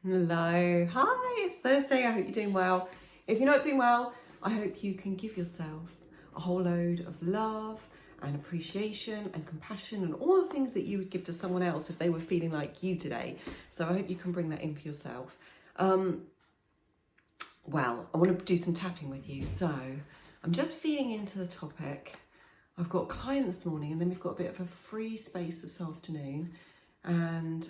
Hello, hi, it's Thursday. I hope you're doing well. If you're not doing well, I hope you can give yourself a whole load of love and appreciation and compassion and all the things that you would give to someone else if they were feeling like you today. So I hope you can bring that in for yourself. Well, I want to do some tapping with you. So I'm just feeding into the topic. I've got a client this morning and then we've got a bit of a free space this afternoon. And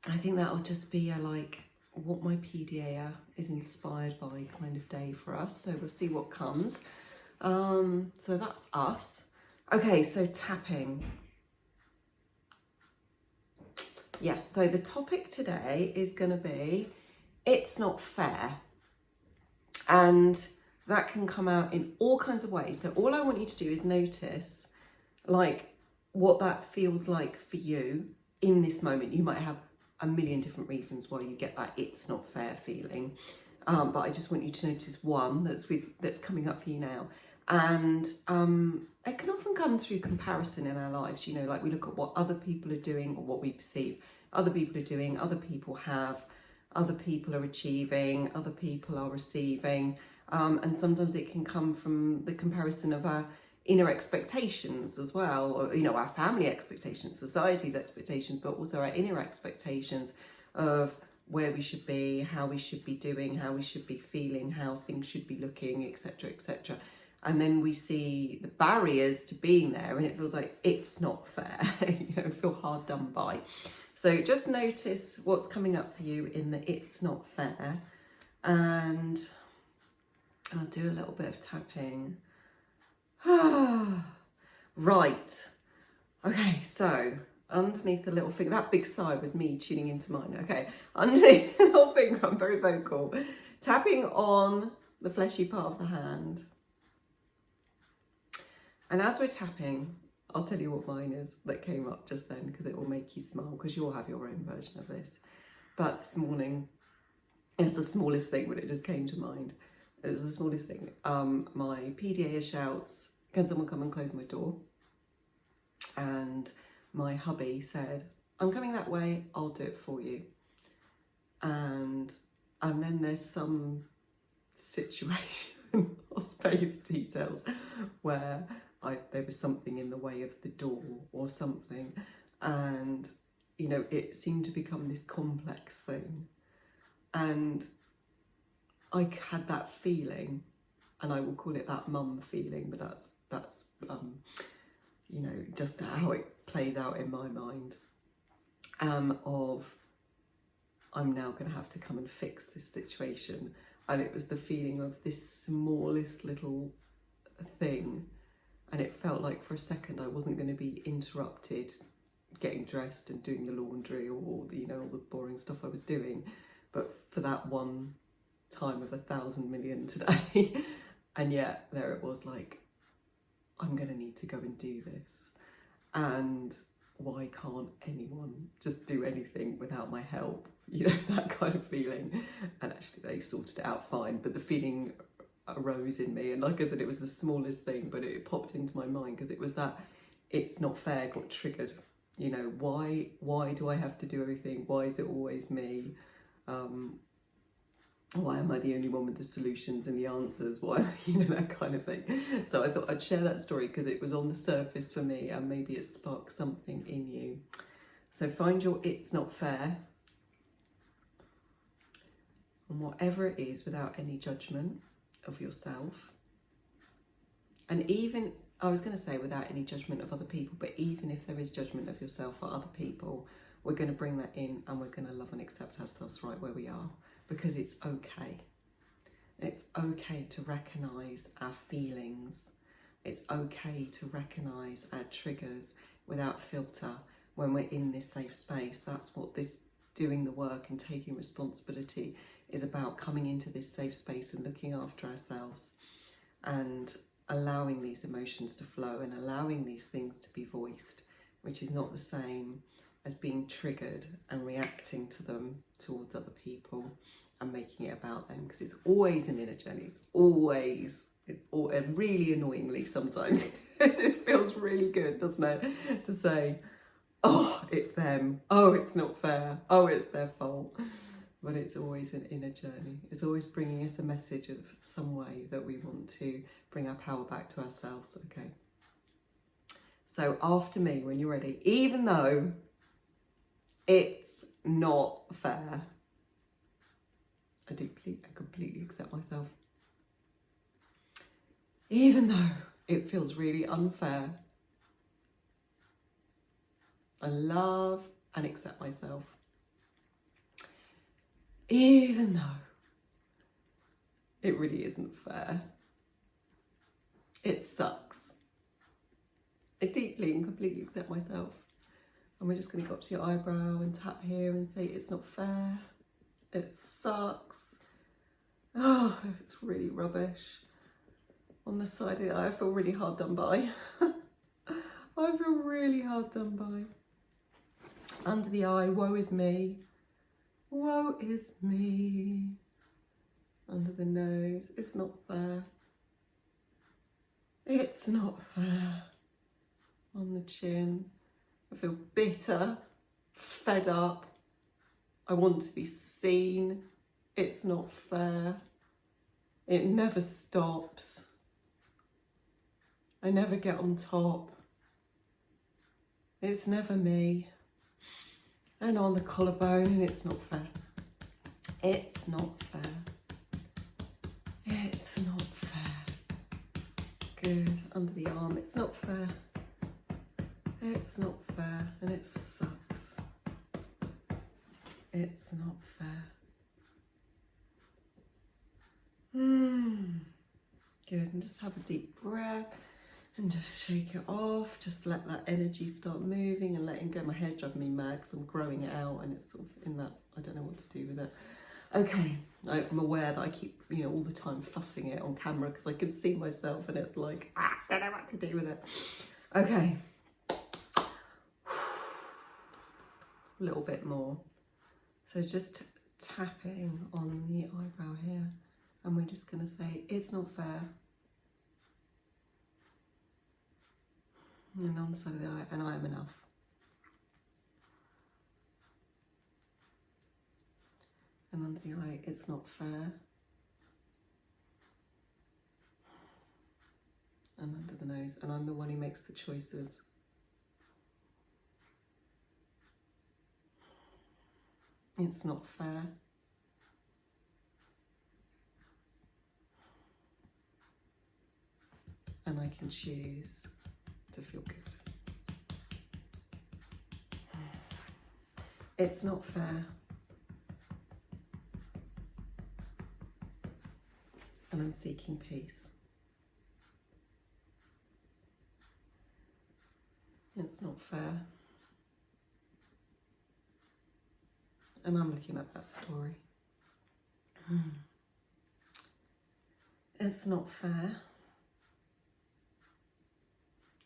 I think that'll just be what my PDAer is inspired by kind of day for us. So we'll see what comes. So that's us. Okay, so tapping. Yes, so the topic today is going to be, it's not fair. And that can come out in all kinds of ways. So all I want you to do is notice what that feels like for you in this moment. You might have a million different reasons why you get that it's not fair feeling, but I just want you to notice one that's coming up for you now. And it can often come through comparison in our lives. You know, like we look at what other people are doing or what we perceive other people are doing, other people have, other people are achieving, other people are receiving, and sometimes it can come from the comparison of our inner expectations as well, or our family expectations, society's expectations, but also our inner expectations of where we should be, how we should be doing, how we should be feeling, how things should be looking, etc., etc. And then we see the barriers to being there and it feels like it's not fair. Feel hard done by. So just notice what's coming up for you in the it's not fair, and I'll do a little bit of tapping. Right. Okay, so underneath the little finger, that big sigh was me tuning into mine. Okay, underneath the little finger, I'm very vocal, tapping on the fleshy part of the hand. And as we're tapping, I'll tell you what mine is that came up just then, because it will make you smile, because you'll have your own version of this. But this morning, it's the smallest thing, but it just came to mind. It was the smallest thing. My PDAer shouts, "Can someone come and close my door?" And my hubby said, "I'm coming that way, I'll do it for you." And then there's some situation, I'll spare you the details, where there was something in the way of the door or something. And, it seemed to become this complex thing. And I had that feeling, and I will call it that mum feeling, but that's just how it plays out in my mind, of I'm now going to have to come and fix this situation. And it was the feeling of this smallest little thing, and it felt like for a second I wasn't going to be interrupted getting dressed and doing the laundry or all the boring stuff I was doing, but for that one time of 1,000 million today. And yet there it was, like, I'm going to need to go and do this, and why can't anyone just do anything without my help? That kind of feeling. And actually they sorted it out fine, but the feeling arose in me, and like I said, it was the smallest thing, but it popped into my mind because it was that it's not fair got triggered. Why do I have to do everything? Why is it always me? Why am I the only one with the solutions and the answers? Why, that kind of thing. So I thought I'd share that story because it was on the surface for me, and maybe it sparked something in you. So find your it's not fair, and whatever it is, without any judgment of yourself. And even, I was going to say without any judgment of other people, but even if there is judgment of yourself or other people, we're going to bring that in, and we're going to love and accept ourselves right where we are. Because it's okay. It's okay to recognise our feelings. It's okay to recognise our triggers without filter when we're in this safe space. That's what this doing the work and taking responsibility is about, coming into this safe space and looking after ourselves and allowing these emotions to flow and allowing these things to be voiced, which is not the same as being triggered and reacting to them towards other people and making it about them, because it's always an inner journey. It's always, and really annoyingly sometimes, it feels really good, doesn't it, to say, oh, it's them, oh, it's not fair, oh, it's their fault. But it's always an inner journey. It's always bringing us a message of some way that we want to bring our power back to ourselves, okay? So after me, when you're ready, even though it's not fair, I deeply and completely accept myself. Even though it feels really unfair, I love and accept myself. Even though it really isn't fair. It sucks. I deeply and completely accept myself. And we're just going to go up to your eyebrow and tap here and say, it's not fair. It sucks. Oh, it's really rubbish. On the side of the eye, I feel really hard done by. I feel really hard done by. Under the eye, woe is me. Woe is me. Under the nose, it's not fair. It's not fair. On the chin, I feel bitter, fed up. I want to be seen. It's not fair. It never stops. I never get on top. It's never me. And on the collarbone, it's not fair. It's not fair. It's not fair. Good. Under the arm, it's not fair. It's not fair, and it sucks. It's not fair. Good, and just have a deep breath and just shake it off. Just let that energy start moving and letting go. My hair's driving me mad because I'm growing it out and it's sort of in that, I don't know what to do with it. Okay, I'm aware that I keep, all the time fussing it on camera because I can see myself and it's like, I don't know what to do with it. Okay. A little bit more. So just tapping on the eyebrow here. And we're just going to say, it's not fair. And on the side of the eye, and I am enough. And under the eye, it's not fair. And under the nose, and I'm the one who makes the choices. It's not fair. And I can choose to feel good. It's not fair. And I'm seeking peace. It's not fair. And I'm looking at that story. It's not fair.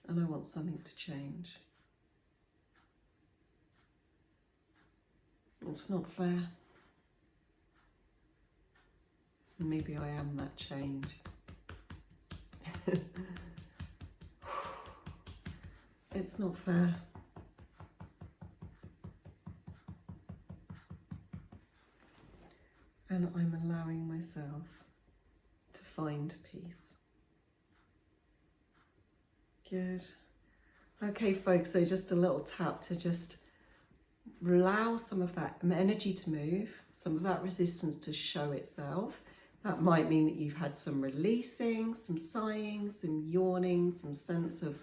And I want something to change. It's not fair. Maybe I am that change. It's not fair. And I'm allowing myself to find peace. Good. Okay, folks, so just a little tap to just allow some of that energy to move, some of that resistance to show itself. That might mean that you've had some releasing, some sighing, some yawning, some sense of,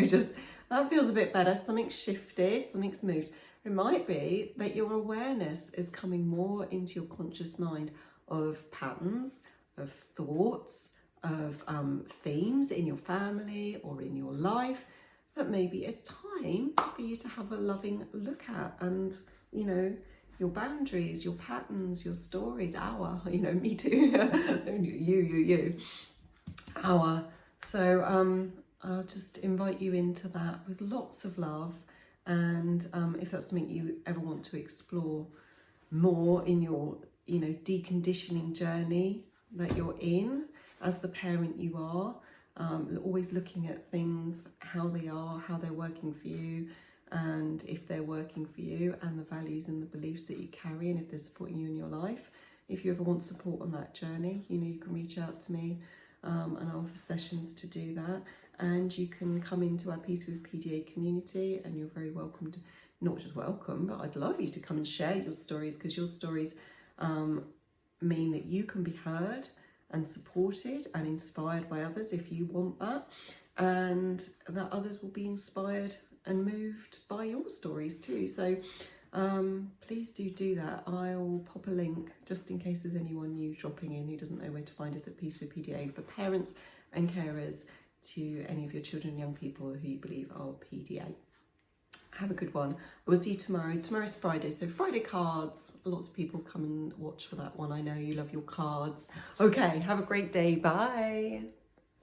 just that feels a bit better. Something's shifted, something's moved. It might be that your awareness is coming more into your conscious mind of patterns, of thoughts, of themes in your family or in your life that maybe it's time for you to have a loving look at. And, your boundaries, your patterns, your stories, me too, you, So I'll just invite you into that with lots of love. And if that's something you ever want to explore more in your, deconditioning journey that you're in as the parent you are, always looking at things, how they are, how they're working for you, and if they're working for you, and the values and the beliefs that you carry, and if they're supporting you in your life. If you ever want support on that journey, you know, you can reach out to me, and I offer sessions to do that. And you can come into our Peace with PDA community, and you're very welcome to, not just welcome, but I'd love you to come and share your stories, because your stories mean that you can be heard and supported and inspired by others if you want that, and that others will be inspired and moved by your stories too. So please do that. I'll pop a link just in case there's anyone new dropping in who doesn't know where to find us at Peace with PDA, for parents and carers to any of your children and young people who you believe are PDA. Have a good one. We'll see you tomorrow. Tomorrow's Friday, so Friday cards. Lots of people come and watch for that one. I know you love your cards. Okay, have a great day. Bye.